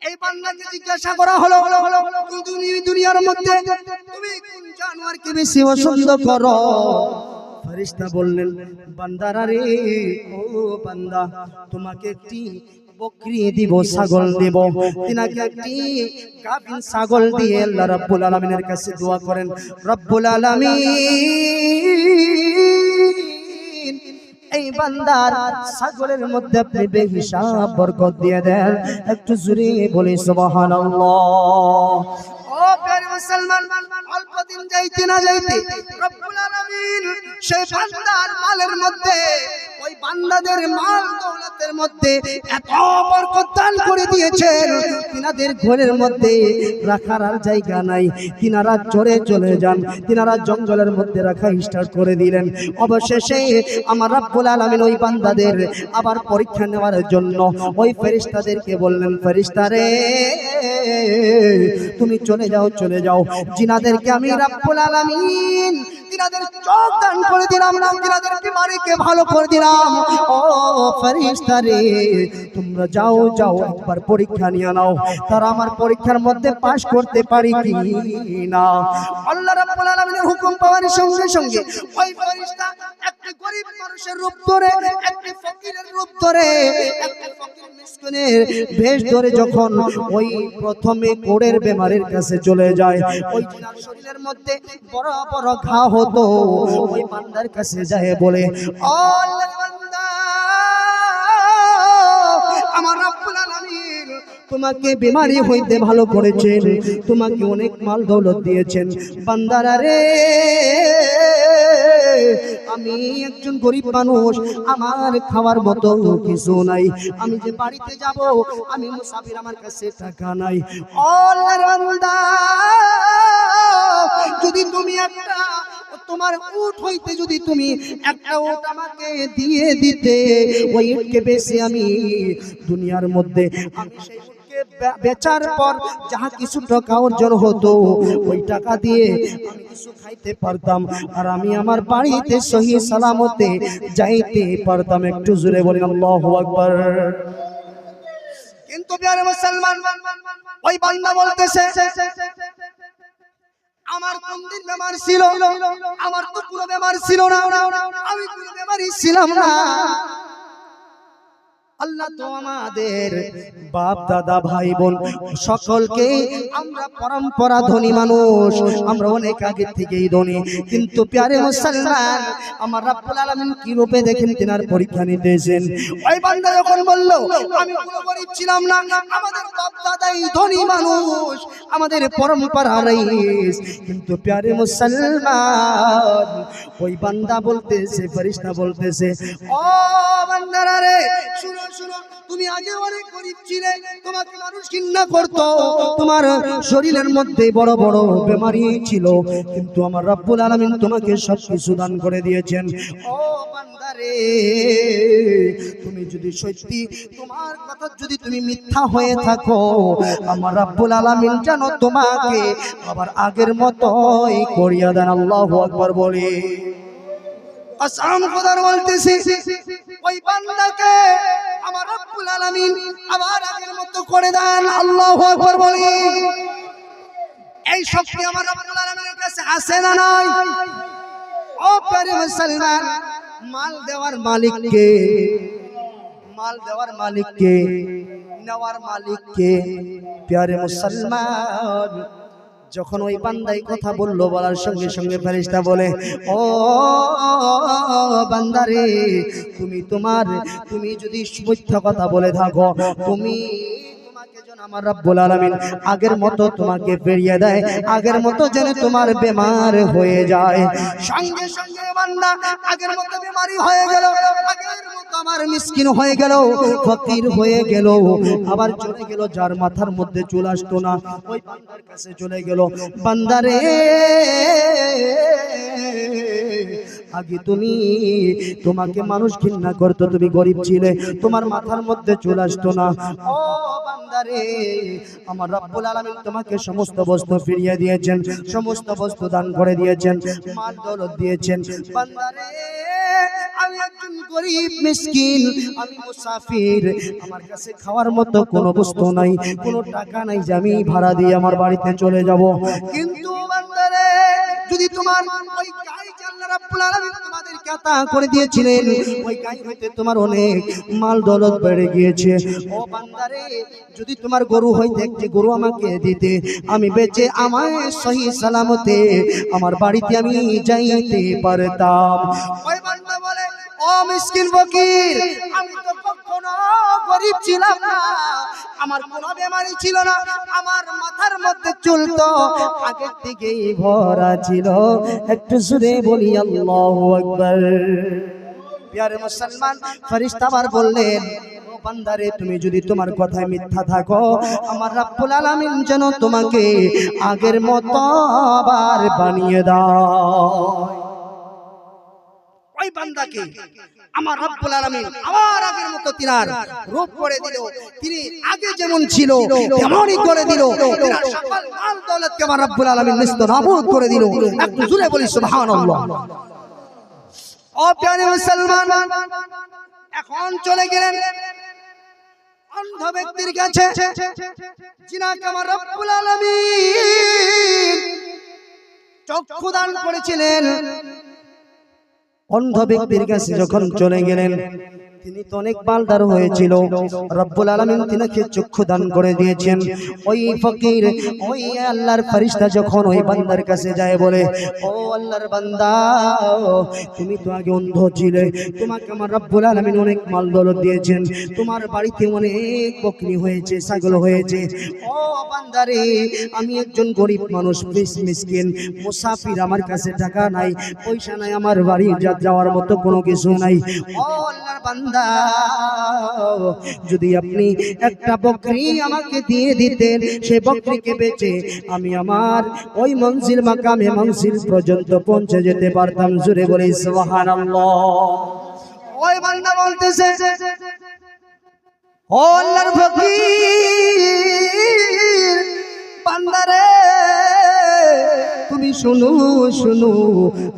এই বান্দাকে জিজ্ঞাসা করা হলো দুনিয়ার মধ্যে তুমি কোন জানোয়ারকে বেশি পছন্দ করো? ফেরেশতা বললেন, বান্দারা রে, ও বান্দা, তোমাকে একটি বকরি দিব, ছাগল দেব। তিনাকে একটি গাভীন ছাগল দিয়ে আল্লাহ রাব্বুল আলামিনের কাছে দোয়া করেন, রব্বুল আলামিন এই বান্দার ছাগলের মধ্যে আপনি বেহিসাব বরকত দিয়ে দেন। একটু জোরে বলি সুবহানাল্লাহ। ও প্রিয় মুসলমান, অল্প দিন যাইতে না যাইতে রব্বুল আলামিন সেই বান্দার মালের মধ্যে, ওই বান্দাদের মাল দৌলতের মধ্যে এত বরকত দান করে দিয়েছেন, তিনাদের ঘরের মধ্যে রাখার আর জায়গা নাই। তিনারা চড়ে চলে যান, তিনারা জঙ্গলের মধ্যে রাখা স্টার্ট করে দিলেন। অবশেষে আমার রব্বুল আলামিন ওই বান্দাদের আবার পরীক্ষা নেওয়ার জন্য ওই ফেরেশতাদেরকে বললেন, ফেরেশতারে তুমি চলে যাও, চলে যাও। জিনাদেরকে আমি রব্বুল আলামিন তিনাদের চোখ দান করে দিলাম, তিনাদের বিমারিকে ভালো করে দিলাম। ও ফেরেশতারে তোমরা যাও যাও, একবার পরীক্ষা নিয়ে নাও, তারা আমার পরীক্ষার মধ্যে পাস করতে পারি কি না। আল্লাহ রাব্বুল আলামিনের হুকুম পাওয়ার সঙ্গে সঙ্গে ওই ফেরেশতা একটা গরীব মানুষের রূপ ধরে, একটা ফকিরের রূপ ধরে, একটা ফকির মিসকিনের বেশ ধরে যখন ওই প্রথমে কোড়ের বেমারের কাছে চলে যায়, ওই জিনার শরীরের মধ্যে বড় বড় ঘা হতো, ওই বান্দার কাছে যায় বলে, ও আল্লাহর বান্দা, আমার রব্বুল আলামিন তোমাকে বিমারি হইতে ভালো করেছেন, তোমাকে অনেক মাল দৌলত দিয়েছেন। বান্দারা রে, আমি একজন গরিব মানুষ, আমার খাওয়ার মতো কিছু নাই, আমি যে বাড়িতে যাব, আমি মুসাফির, আমার কাছে টাকা নাই। ও আল্লাহর বান্দা, যদি তুমি একটা তোমার উট হইতে যদি তুমি একটা উট আমাকে দিয়ে দিতে, ওই উটকে বেশি আমি দুনিয়ার মধ্যে আমি সেই বেচার পর যাহা কিছু টাকা অর্জন হতো, ওই টাকা দিয়ে আমি কিছু খাইতে পারতাম, আর আমি আমার বাড়িতে সহি সালামতে যাইতে পারতাম। একটু জোরে বলেন আল্লাহু আকবার। কিন্তু প্রিয় মুসলমান, ওই বান্দা বলতেছে, আমার কোন দিন বেমার ছিল? আমার তো কোনো বেমার ছিল না, আমি কোনো বেমারই ছিলাম না। আল্লাহ তো আমাদের বাপ দাদা ভাই বোন সকলকে, আমরা পরম্পরা ধনী মানুষ, আমরা অনেক আগে থেকেই ধনী। কিন্তু প্রিয় মুসলমান, আমার রব্বুল আলামিন কি রূপে দেখেন তিনার পরীক্ষা নিতেছেন। ওই বান্দা যখন বলল আমি কোনো গরিব ছিলাম না, আমাদের বাপ দাদাই ধনী মানুষ, আমাদের পরম্পরা রাইস। কিন্তু প্রিয় মুসলমান, ওই বান্দা বলতেছে, ফেরেশতা বলতেছে, ও বান্দারা রে, শুনো শুনো, তুমি আগে অনেক গরিব ছিলে, তোমাকে মানুষ ঘৃণা করতো, তোমার শরীরের মধ্যে বড় বড় বেমারি ছিল, কিন্তু আমার রব্বুল আলামিন তোমাকে সবকিছু দান করে দিয়েছেন। ও বান্দারে, তুমি যদি সত্যি, তোমার কথা যদি তুমি মিথ্যা হয়ে থাকো, আমার রব্বুল আলামিন যেন তোমাকে আবার আগের মতোই করিয়া দেন। আল্লাহু আকবার বলি। কসম খোদার বলতেছি, ওই বান্দাকে আমার রব্বুল আলামিন আবার আগের মতো করে দেন। আল্লাহু আকবার বলি। এই শক্তি আমার রব্বুল আলামিনের কাছে আছে না নাই? ও প্রিয় মুসলমান, মাল দেওয়ার মালিক কে? মাল দেওয়ার মালিক কে? নেওয়ার মালিক কে? প্রিয় মুসলমান, যখন ওই বান্দাই কথা বললো, বলার সঙ্গে সঙ্গে ফেরেশতা বলে, ও বান্দারে, তুমি যদি মিথ্যা কথা বলে থাকো, তোমাকে যেন আমার রব্বুল আলামিন আগের মতো তোমাকে ফিরিয়ে দেয়, আগের মতো যেন তোমার বেমার হয়ে যায়। সঙ্গে সঙ্গে বান্দা আগের মতো বেমারি হয়ে গেল, আগের মতো আমার মিসকিন হয়ে গেল, ফকির হয়ে গেল, আবার চলে গেল যার মাথার মধ্যে চুল আসতো না, ওই বান্দার কাছে চলে গেল। বান্দারে, আগে তোমাকে মানুষ ঘৃণা করতো, তুমি গরিব ছিলে, তোমার মাথার মধ্যে চুল আসতো না। ও বান্দারে, আমার রব্বুল আলামিন তোমাকে সমস্ত বস্তু ফিরিয়ে দিয়েছেন, সমস্ত বস্তু দান করে দিয়েছেন, মাল দৌলত দিয়েছেন। বান্দারে, আমি একজন গরিব মিসকিন, আমি মুসাফির, আমার কাছে খাওয়ার মতো কোনো বস্তু নাই, কোনো টাকা নাই যে আমি ভাড়া দিয়ে আমার বাড়িতে চলে যাব। কিন্তু বান্দারে, যদি তোমার ওই গাই যে আল্লাহ রাব্বুল আলামিন তোমাদেরকে আতা করে দিয়েছিলেন, ওই গাই হইতে তোমার অনেক মাল দৌলত বেড়ে গিয়েছে। ও বান্দারে, যদি তোমার গরু হইতে একটি গরু আমাকে দিতে, আমি বেচে আমায় সহি সালামতে আমার বাড়িতে আমি যাইতে পারতাম। ওই বান্দা বলে, ও মিসকিন ফকির, আমি তো কখনো গরিব ছিলাম না, আমার কোনো বেমারি ছিল না, আমার মাথার মধ্যে চুল তো আগের থেকেই ভরা ছিল। একটু জোরে বলি আল্লাহু আকবার। প্রিয় মুসলমান, ফেরেশতা আবার বললেন, ও বান্দারে, তুমি যদি তোমার কথায় মিথ্যা থাকো, আমার রব্বুল আলামিন যেন তোমাকে আগের মতো আবার বানিয়ে দাও। ওই বান্দাকে আমার রব্বুল আলামিন আবার আগের মতো তিনার রূপ করে দিল, তিনি আগে যেমন ছিল তেমনই করে দিল, তিনার সকল মাল দৌলতকে আমার রব্বুল আলামিন নিস্তেনাবুদ করে দিল। একটু জোরে বলি সুবহানাল্লাহ। ও প্রিয় মুসলমান, এখন চলে গেলেন অন্ধ ব্যক্তির কাছে, যিনাকে আমার রব্বুল আলামিন চক্ষু দান করেছিলেন। অন্ধ ব্যক্তির কাছে যখন চলে গেলেন, তিনি তো অনেক মালদার হয়েছিল, রব্বুল আলামিন তিনাকে চক্ষু দান করে দিয়েছেন। ওই ফকির, ওই আল্লাহর ফেরেশতা যখন ওই বান্দার কাছে যায়, বলে, ও আল্লাহর বান্দা, তুমি তো আগে অন্ধ ছিলে, তোমাকে আমার রব্বুল আলামিন অনেক মাল দৌলত দিয়েছেন, তোমার বাড়িতে অনেক বকরি হয়েছে, ছাগল হয়েছে। ও বান্দারে, আমি একজন গরিব মানুষ, মিসকিন মুসাফির, আমার কাছে টাকা নাই, পয়সা নাই, আমার বাড়ি যাওয়ার মতো কোনো কিছু নাই। ও আল্লাহর বান্দা, যদি আপনি একটা বকরি আমাকে দিয়ে দিতেন, সেই বকরিকে বেচে আমি আমার ওই মনজিল মাকামে মনজিল পর্যন্ত পৌঁছে যেতে পারতাম। জোরে বলি সুবহানাল্লাহ। ওই বান্দা বলতেছে, ও আল্লাহর ফকির, বান্দারে, তুমি শুনো,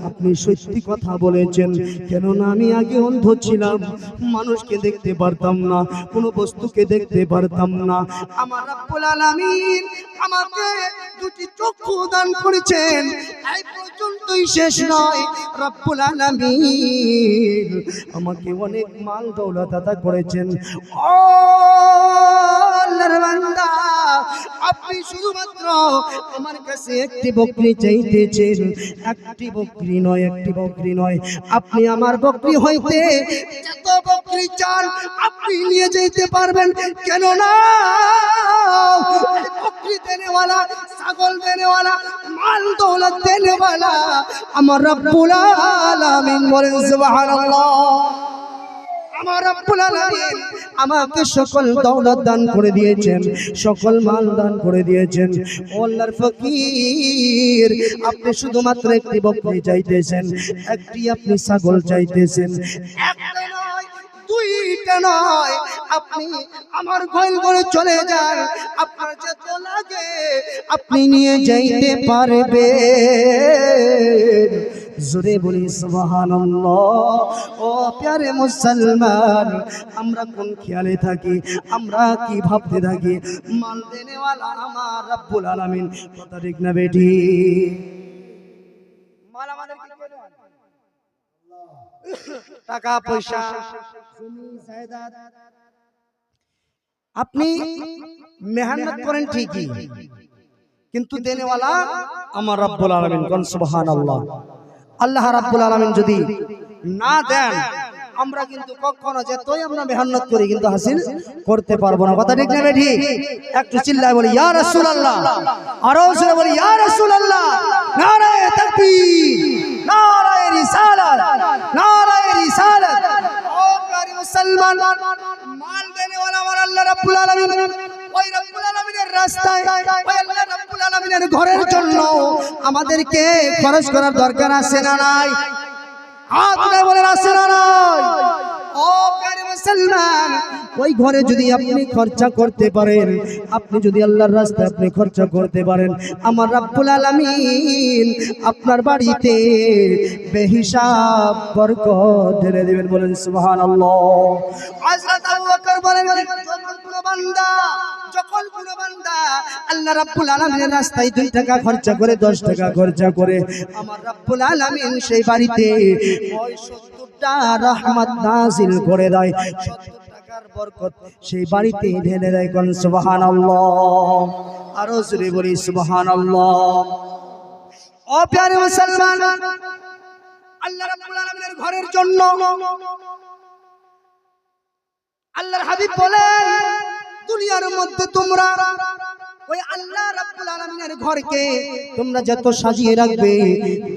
আপনি সত্যি কথা বলেছেন, কেননা আমি আগে অন্ধ ছিলাম, মানুষকে দেখতে পারতাম না, কোনো বস্তুকে দেখতে পারতাম না। আমার রব্বুল আলামিন আমাকে দুটি চক্ষু দান করেছেন, এই পর্যন্তই শেষ নয়, রব্বুল আলামিন আমাকে অনেক মাল দৌলত আতা করেছেন। ও আল্লাহর বান্দা, আপনি শুধুমাত্র আমার কাছে একটি বকরি চাইতেছেন, একটি বকরি নয়, একটি বকরি নয়, আপনি আমার বকরি হইতে যত বকরি চান আপনি নিয়ে যেতে পারবেন, কেননা বকরি দেনেওয়ালা, ছাগল দেনেওয়ালা, মাল দৌলত দেনেওয়ালা আমার রব্বুল আলামিন। বলেন সুবহানাল্লাহ। আমার রব্বুল আলামিন আমাকে সকল দৌলত দান করে দিয়েছেন, সকল মাল দান করে দিয়েছেন। আল্লাহর ফকির, আপনি শুধুমাত্র একটি বকরি চাইতেছেন, একটি আপনি ছাগল চাইতেছেন, একটা নয়, দুইটা নয়, আপনি আমার ঘর করে চলে যান, আপনার যত লাগে আপনি নিয়ে যাইতে পারবেন। জোরে বলি সুবহানাল্লাহ। ও প্যারে মুসলমান, আমরা কোন খেয়ালে থাকি, আমরা কি ভাবতে থাকি, মাল দেনেওয়ালা আমার রব্বুল আলামিন, কথা ঠিক না বেটি? মাল আমাদের কি করে? টাকা পয়সা, জমি জায়দাদ, আপনি মেহনত করেন ঠিকই, কিন্তু দেনেওয়ালা আমার রব্বুল আলামিন। কোন সুবহানাল্লাহ। আল্লাহ রাব্বুল আলামিন যদি না দেন, আমরা কিন্তু কখনো যতই আমরা মেহনত করি কিন্তু হাসিল করতে পারবো না। কথা ঠিক না বেঠি? একটু চিল্লায় বলি ইয়া রাসূলুল্লাহ, আরো জোরে বলি ইয়া রাসূলুল্লাহ। নারায়ে তাকবীর, নারায়ে রিসালাত, নারায়ে রিসালাত। ও প্রিয় মুসলমান, মাল দেনেওয়ালা আমার আল্লাহ রাব্বুল আলামিন, ওই রব্বুল আলামিনের রাস্তায়, ওই আল্লাহ রব্বুল আলামিনের ঘরের জন্য আমাদেরকে খরচ করার দরকার আছে না নাই? হাত উঠে বলেন আছে না নাই? ও প্রিয় মুসলমান, ওই ঘরে যদি আপনি খরচা করতে পারেন, আপনি যদি আল্লাহর রাস্তায় আপনি খরচা করতে পারেন, আমার রাব্বুল আলামিন আপনার বাড়িতে বেহিসাব বরকত ঢেলে দিবেন। বলেন সুবহানাল্লাহ। হযরত আবু বকর বলেন, যখন কোন বান্দা আল্লাহ রাব্বুল আলামিনের রাস্তায় 2 টাকা খরচা করে, 10 টাকা খরচা করে, আমার রাব্বুল আলামিন সেই বাড়িতে ওই 70টা রহমত নাজিল করে দেয়। 70 টাকার বরকত সেই বাড়িতে ঢেলে দেয়। কোন সুবহানাল্লাহ। আরো জোরে বলি সুবহানাল্লাহ। ও প্রিয় মুসলমান, আল্লাহ রাব্বুল আলামিনের ঘরের জন্য আল্লাহর হাবিব বলেন, দুনিয়ার মধ্যে তোমরা ওই আল্লাহ রাব্বুল আলামিনের ঘরকে তোমরা যত সাজিয়ে রাখবে,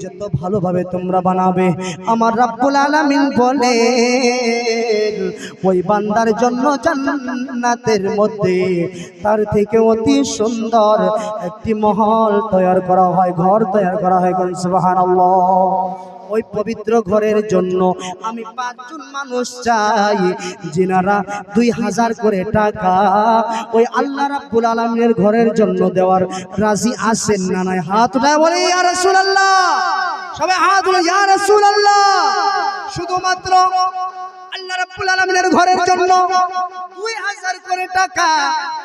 যত ভালোভাবে তোমরা বানাবে, আমার রাব্বুল আলামিন বলেন ওই বান্দার জন্য জান্নাতের মধ্যে তার থেকে অতি সুন্দর একটি মহল তৈরি করা হয়, ঘর তৈরি করা হয়। সুবহানাল্লাহ। ওই পবিত্র ঘরের জন্য আমি 5 জন মানুষ চাই, যিনারা 2000 করে টাকা ওই আল্লাহ রাব্বুল আলামিনের ঘরের জন্য দেওয়ার রাজি আছেন না নাই? হাত উঠায় বলে ইয়া রাসূলুল্লাহ। সবাই হাত উঠায় ইয়া রাসূলুল্লাহ। শুধুমাত্র আল্লাহ রাব্বুল আলামিনের ঘরের জন্য 2000 করে টাকা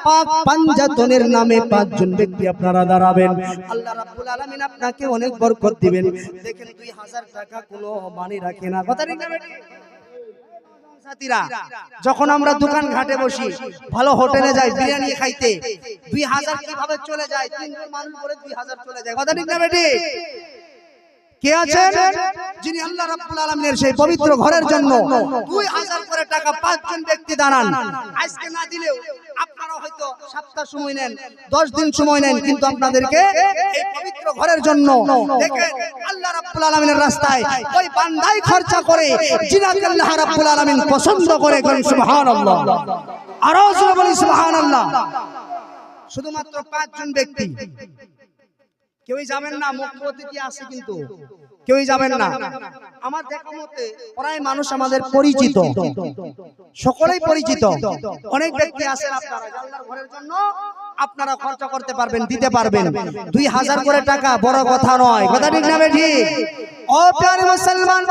পাক পাঞ্জাতনের নামে 5 জন ব্যক্তি আপনারা দাঁড়াবেন, আল্লাহ রাব্বুল আলামিন আপনাকে অনেক বরকত দিবেন। দেখেন 2000 টাকা কোনো মানে রাখে না, কথা ঠিক না বেটি? সাথীরা, যখন আমরা দোকান ঘাটে বসি, ভালো হোটেলে যাই বিরিয়ানি খাইতে, 2000 কিভাবে চলে যায়? 3 জন মানুষ বলে 2000 চলে যায়, কথা ঠিক না বেটি? কে আছেন যিনি আল্লাহ রাব্বুল আলামিনের সেই পবিত্র ঘরের জন্য 2000 করে টাকা 5 জন ব্যক্তি দাঁড়ান? আজকে না দিলেও আপনারা হয়তো সপ্তাহ সময় নেন, 10 দিন সময় নেন, কিন্তু আপনাদেরকে এই পবিত্র ঘরের জন্য দেখেন আল্লাহ রাব্বুল আলামিনের রাস্তায় ওই বান্দাই খরচা করে যিনাকে আল্লাহ রাব্বুল আলামিন পছন্দ করে। সুবহানাল্লাহ। আরো জোরে বলি সুবহানাল্লাহ। শুধুমাত্র 5 জন ব্যক্তি, কেউই যাবেন না, মুখ্য অতিথি আছে কিন্তু কেউই যাবেন না। আমার দেখা মতে প্রায় মানুষ আমাদের পরিচিত, সকলেই পরিচিত। অনেক ব্যক্তি আছেন আপনারা আল্লাহর ঘরের জন্য আপনারা খরচা করতে পারবেন, দিতে পারবেন। 2000 করে টাকা বড় কথা নয়, কথা ঠিক না বেঠি? ও প্রিয় মুসলমান,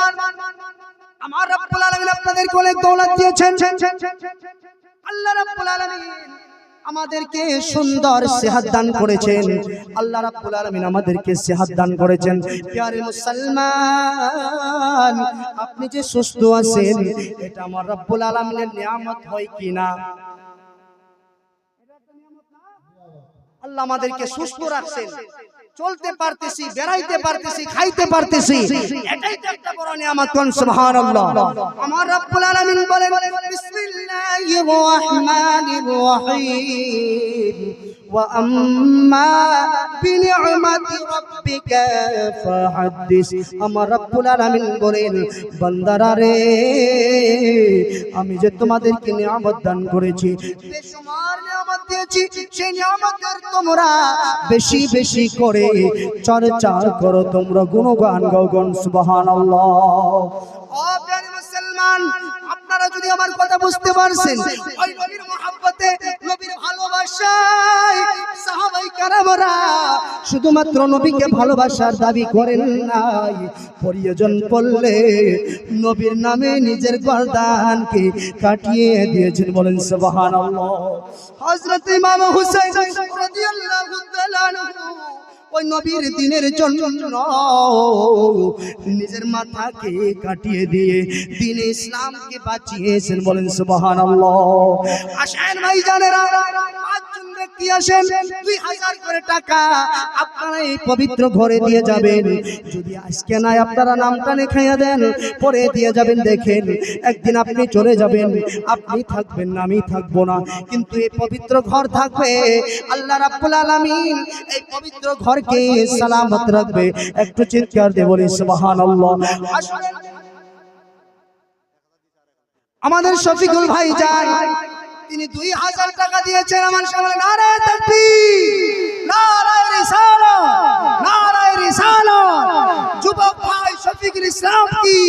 আমার রাব্বুল আলামিন আপনাদেরকে অনেক দৌলত দিয়েছেন। আল্লাহ রাব্বুল আলামিন আমাদেরকে সুন্দর সেহাত দান করেছেন, আল্লাহ রাব্বুল আলামিন আমাদেরকে সেহাত দান করেছেন। প্রিয় মুসলমান, আপনি যে সুস্থ আছেন, এটা আমার রাব্বুল আলামিনের নিয়ামত হয় কি না? আল্লাহ আমাদেরকে সুস্থ রাখছেন, চলতে পারতেছি, বেড়াইতে পারতেছি, খাইতে পারতেছি, এটাই তো একটা বড় নিয়ামত। সুবহানাল্লাহ। আমার রাব্বুল আলামিন বলেন, বিসমিল্লাহির রহমানির রহিম, ওয়া আম্মা বিনি'মাতি রাব্বিকা ফাহাদ্দিস। আমার রাব্বুল আলামিন বলেন, বান্দারা রে, আমি যে তোমাদেরকে নিয়ামত দান করেছি, বেশুমার নিয়ামত দিয়েছি, সেই নিয়ামতের তোমরা বেশি বেশি করে চর্চা করো, তোমরা গুণগান গাও। সুবহানাল্লাহ। ও প্রিয় মুসলমান, আপনারা যদি আমার কথা বুঝতে পারছেন, ওই নবীর মহব্বতে, নবীর ভালোবাসায় সাহাবায়ে কেরামরা শুধুমাত্র নবীকে ভালোবাসার দাবি করেন নাই, প্রয়োজন পড়লে নবীর নামে নিজের গর্দানকে কাটিয়ে দিয়েছেন। বলেন সুবহানাল্লাহ। হযরত ইমাম হুসাইন রাদিয়াল্লাহু তাআলা আনহু ওই নবীর দিনের জন্য নিজের মাথাকে কাটিয়ে দিয়ে দ্বীন ইসলামকে বাঁচিয়েছেন। বলেন সুবহানাল্লাহ। আসেন ভাইজানেরা, 5 জন ব্যক্তি আসেন, 2000 করে টাকা আপনারা এই পবিত্র ঘরে দিয়ে যাবেন। যদি আজকে নাই আপনারা নামটা লিখাইয়া দেন, পরে দিয়ে যাবেন। দেখেন একদিন আপনি চলে যাবেন, আপনি থাকবেন না, আমি থাকবো না, কিন্তু এই পবিত্র ঘর থাকবে। আল্লাহ রাব্বুল আলামিন এই পবিত্র ঘর কে সালামত রাখবে। একটু চিৎকার দিয়ে বলি সুবহানাল্লাহ। আমাদের শফিকুল ভাই যান, তিনি 2000 টাকা দিয়েছেন। আমার সামনে নারায়ে তাকবীর, নারায়ে রিসালাত, নারায়ে রিসালাত। যুবক ভাই শফিকুল ইসলাম কি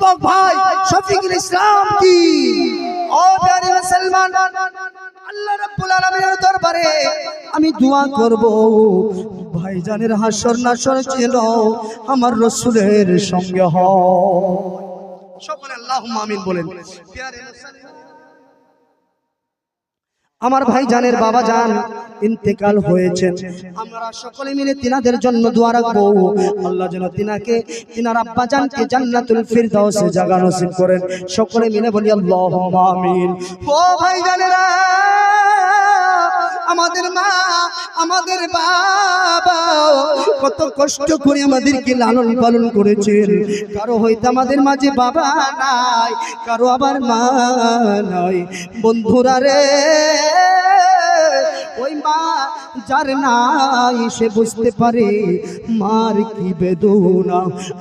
যুবক ভাই শফিকুল ইসলাম কি ও প্যারে মুসলমান, আল্লাহ রাব্বুল আলামিনের দরবারে আমি দোয়া করব ভাইজানের হাসর নাসর যেন আমার রাসূলের সঙ্গে হয়। সকলে আল্লাহুম্মা আমিন বলেন। প্যারে মুসলমান, আমার ভাইজানের বাবা জান ইন্তেকাল হয়েছেন, আমরা সকলে মিলে তিনাদের জন্য দোয়া রাখবো। আল্লাহ যেন তিনার আব্বা জানকে জান্নাতুল ফিরদাউসে জায়গা নসিব করেন। সকলে মিলে বলি আল্লাহুম্মা আমিন। ও ভাইজানেরা, আমাদের মা আমাদের বাবা কত কষ্ট করে আমাদেরকে লালন পালন করেছেন। কারো হয়তো আমাদের মাঝে বাবা নাই, কারো আবার মা নাই। বন্ধুরা রে, ওই মা যার নাই সে বুঝতে পারে মার কি বেদনা।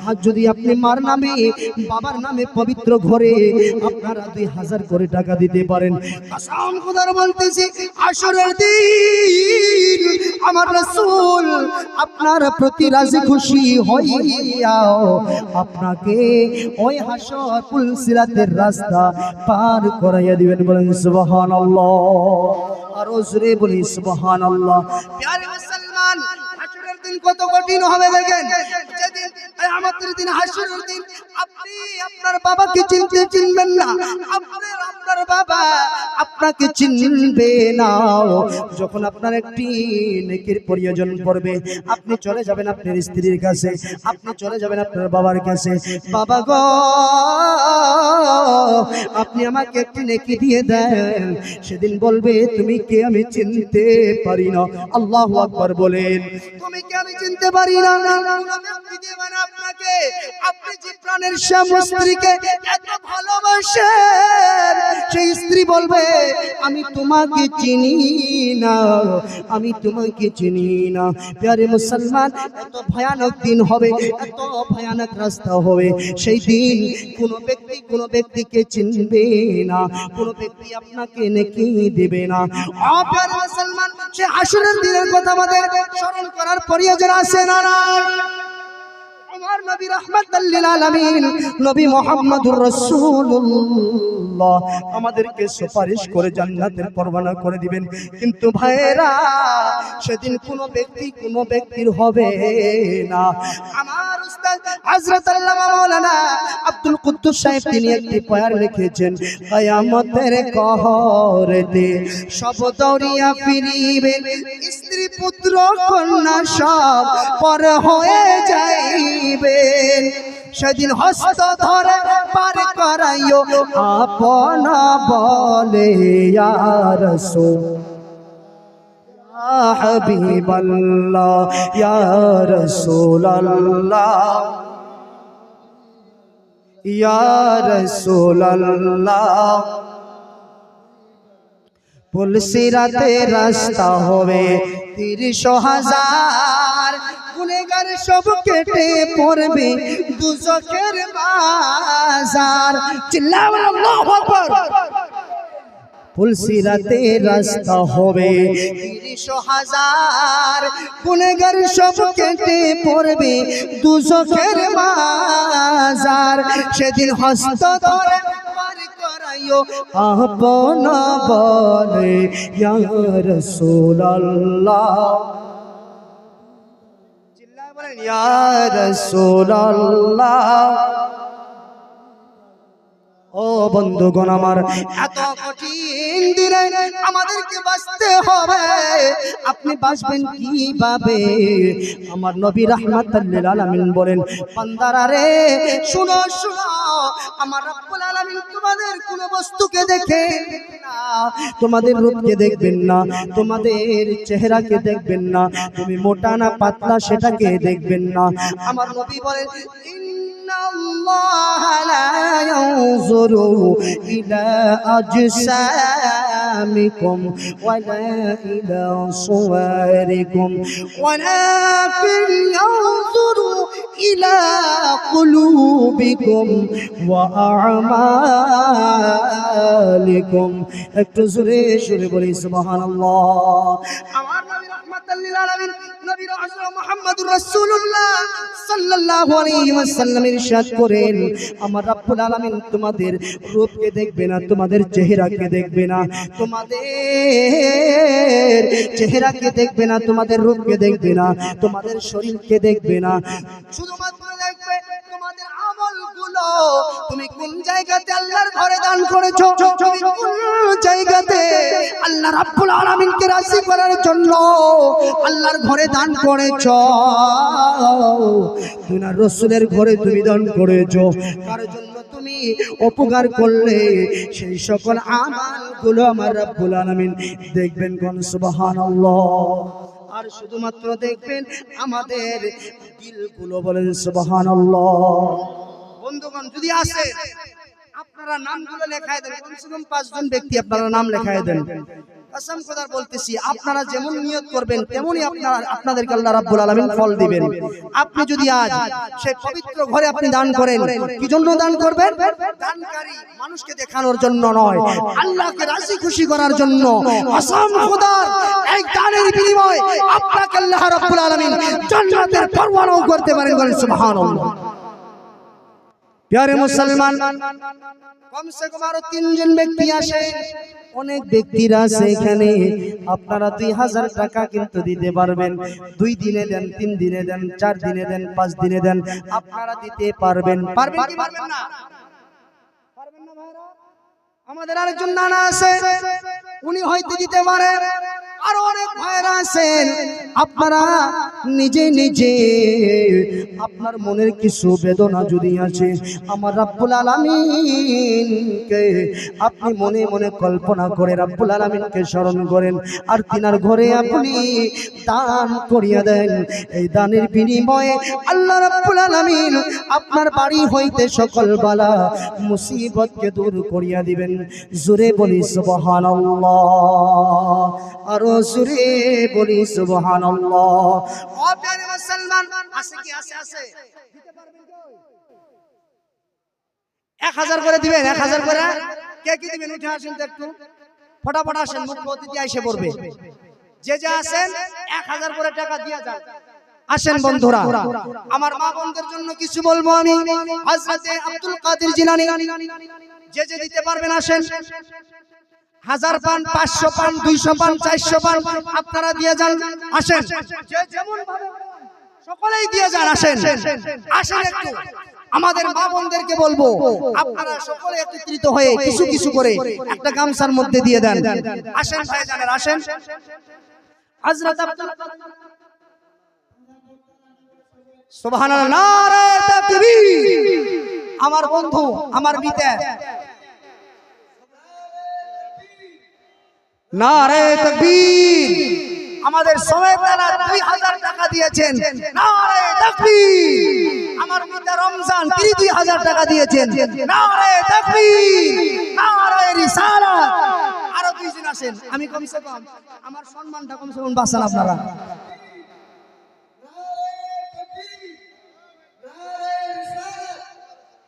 আর যদি আপনি মার নামে বাবার নামে পবিত্র ঘরে আপনারা 2000 করে টাকা দিতে পারেন, কসম খোদার বলতেছি আসরের দিন আমার রাসূল আপনার প্রতি রাজি খুশি হইয়া আপনাকে ওই হাসর পুলসিরাতের রাস্তা পার করাইয়া দিবেন। বলেন সুবহানাল্লাহ, আর জোরে বলি সুবহানাল্লাহ। প্যারে মুসলমান, হাসরের দিন কত কঠিন হবে দেখেন। যেদিন কিয়ামতের দিন হাসরের দিন আপনি আপনার বাবাকে চিনবেন না, আপনার বাবা আপনাকে চিনবে না। যখন আপনার একটি নেকির প্রয়োজন পড়বে আপনি চলে যাবেন আপনার স্ত্রীর কাছে, আপনি চলে যাবেন আপনার বাবার কাছে, বাবা গো আপনি আমাকে একটি নেকি দিয়ে দেন। সেদিন বলবে তুমি কে আমি চিনতে পারি না। আল্লাহু আকবার বলেন। তুমি কে আমি চিনতে পারি না, আপনাকে আপনি যে প্রাণের স্বামী স্ত্রীকে এত ভালোবাসেন, সেই স্ত্রী বলবে আমি তোমাকে চিনি না, আমি তোমাকে চিনি না। প্যারে মুসলমান, এত ভয়ানক দিন হবে, এত ভয়ানক রাস্তা হবে। সেই দিন কোনো ব্যক্তিকে চিনবে না, কোনো ব্যক্তি আপনাকে নেকি দেবে না। ও প্যারে মুসলমান, সে হাসরের দিনের কথা আমাদের স্মরণ করার প্রয়োজন আছে না? আমার নবী রাহমাতাল লিল আলামিন নবী মুহাম্মদুর রাসূলুল্লাহ আমাদেরকে সুপারিশ করে জান্নাতের পরওয়ানা করে দিবেন। কিন্তু ভাইরা সেদিন কোনো ব্যক্তির হবে না। আমার উস্তাদ হযরত আল্লামা মাওলানা আব্দুল কুদ্দুস সাহেব তিনি একটি পয়ার লিখেছেন, কিয়ামতের কহরেতে সব দৌড়িয়া ফিরিবে, স্ত্রী পুত্র কন্যা সব পর হয়ে যাইবেন। সেদিন হস্ত ধরে পার করাইও আপন বলে ইয়া রাসূল ইয়া হাবিবাল্লাহ ইয়া রাসূলাল্লাহ ইয়া রাসূলাল্লাহ। পুলসিরাতে রাস্তা হবে 30,000, গুনেগার সব কেটে পড়বে দুজখের বাজার। চিল্লাবেন আল্লাহু আকবার। পুলসিরাতে রাস্তা হবে 30,000, গুনেগার সব কেটে পড়বে দুজখের বাজার। সেদিন হস্ত ধরে আপন বলে ইয়া রাসূলুল্লাহ, চিল্লায় বলেন ইয়া রাসূলুল্লাহ। ও বন্ধুগণ আমার, এত কঠিন দিনে আমাদেরকে বাঁচতে হবে। আপনি বাঁচবেন কিভাবে? আমার নবী রাহমাতাল লিল আলামিন বলেন, বান্দারা রে শুনো শুনো, আমার রব্বুল আলামিন তোমাদের কোন বস্তুকে দেখে না, তোমাদের রূপকে দেখবেন না, তোমাদের চেহারাকে দেখবেন না, তুমি মোটা না পাতলা সেটাকে দেখবেন না। আমার নবী বলেন, ইন্নাল্লাহ লা ইয়ানজুরু ইলা আজসামিকুম ওয়ালা ইলা সুওয়ারিকুম ওয়ালাকিন ইয়ানজুরু ইলা কুলুবিকুম ওয়া আমালিকুম। একটু জোরে জোরে বলি সুবহানাল্লাহ। আমার নবী রাহমাত রাহমাতাল লিল আলামিন নবী রাসূল মুহাম্মদুর রাসূলুল্লাহ সাল্লাল্লাহু আলাইহি ওয়াসাল্লাম ইরশাদ করেন, আমার রব্বুল আলামিন তোমাদের রূপকে দেখবে না, তোমাদের চেহারাকে দেখবে না, তোমাদের চেহারাকে দেখবে না, তোমাদের রূপকে দেখবে না, তোমাদের শরীরকে দেখবে না, শুধুমাত্র দেখবে তোমাদের আমলগুলো। তুমি কোন জায়গাতে আল্লাহর ঘরে দান করেছো, তুমি কোন জায়গাতে আল্লাহ রাব্বুল আলামিনকে রাজি করার জন্য আল্লাহর ঘরে দান করেছো, দুনিয়ার রাসূলের ঘরে তুমি দান করেছো, কার জন্য তুমি উপকার করলে সেই সকল আমলগুলো আমার রাব্বুল আলামিন দেখবেন। কোন সুবহানাল্লাহ। আর শুধুমাত্র দেখবেন আমাদের দিলগুলো, বলেন সুবহানাল্লাহ। বন্ধুগণ, যদি আসে আপনারা নামগুলো লেখায় দেন, কমসে কম 5 জন ব্যক্তি আপনারা নাম লেখায় দেন। কসম খোদার বলতেছি, আপনারা যেমন নিয়ত করবেন তেমনই আপনাদেরকে আল্লাহ রাব্বুল আলামিন ফল দিবেন। আপনি যদি আজ সেই পবিত্র ঘরে আপনি দান করেন, কি জন্য দান করবেন? দানকারী মানুষকে দেখানোর জন্য নয়, আল্লাহকে রাজি খুশি করার জন্য। কসম খোদার, এই দানের বিনিময়ে আপনাকে আল্লাহ রাব্বুল আলামিন জান্নাতের পরওয়ানাও করতে পারেন। বলেন সুবহানাল্লাহ। প্যারে মুসলমান, কমসে কম আরো 3 জন ব্যক্তি আসে। অনেক ব্যক্তিরা আছে এখানে, আপনারা 2000 টাকা কিন্তু দিতে পারবেন। 2 দিনে দেন, 3 দিনে দেন, 4 দিনে দেন, 5 দিনে দেন, আপনারা দিতে পারবেন। পারবেন কি পারবেন না? পারবেন না ভাইরা? আমাদের আরেকজন নানা আছে, উনি হয়তো দিতে পারেন। আরো অনেক ভাইরা আছেন, আপনারা নিজে নিজে আপনার মনের কিছু বেদনা যদি আছে, আমার রাব্বুল আলামিনকে আপনি মনে মনে কল্পনা করে রাব্বুল আলামিনকে স্মরণ করেন, আর তিনার ঘরে আপনি দান করিয়া দেন। এই দানের বিনিময়ে আল্লাহ রাব্বুল আলামিন আপনার বাড়ি হইতে সকল বালা মুসিবতকে দূর করিয়া দিবেন। জোরে বলি সুবহানাল্লাহ, আর জোরে বলি সুবহানাল্লাহ। ও প্রিয় মুসলমান, আছে কি? আছে দিতে পারবেন কেউ? 1000 করে দিবেন, 1000 করে। কে কি দিবেন? উঠে আসেন তো একটু, ফটাফট আসেন, মুখ্য অতিথি এসে পড়বে। যে যে আসেন 1000 করে টাকা দিয়ে যান। আসেন বন্ধুরা, আমার মা বোনদের জন্য কিছু বলবো আমি। হযরতে আব্দুল কাদের জিলানী, যে যে দিতে পারবেন আসেন। 1000 পান, 500 পান, 200 পান, 400 পান, আপনারা দিয়ে যান। আসেন, যে যেমন ভাবে সকলেই দিয়ে যান। আসেন আসেন একটু। আমাদের মা বোনদেরকে বলবো, আপনারা সকলে একত্রিত হয়ে কিছু কিছু করে একটা গামছার মধ্যে দিয়ে দেন। আসেন ভাইজানেরা, আসেন। হযরত আব্দুল সুবহানাল্লাহ, নারে তাকবীর। আমার বন্ধু, আমার পিতা, নারে তাকবীর। আমাদের সবাইরা 2000 টাকা দিয়েছেন, নারে তাকবীর। আমার পিতা রমজান, তিনি 2000 টাকা দিয়েছেন, নারে তাকবীর, নারে রিসালাত। আরো 2 জন আসেন, আমি কমসে কম আমার সম্মানটা কমসে কম বাঁচান আপনারা।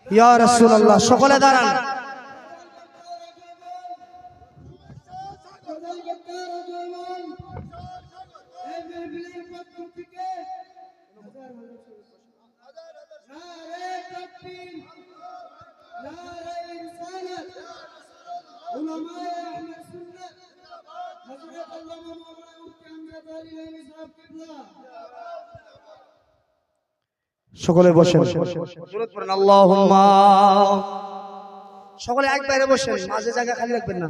ইয়া রাসূলুল্লাহ, সকলে দাঁড়ান। সকলে বসেন, দরুদ পড়েন আল্লাহুম্মা। সকলে একবারে বসেন, মাঝে জায়গা খালি রাখবেন না।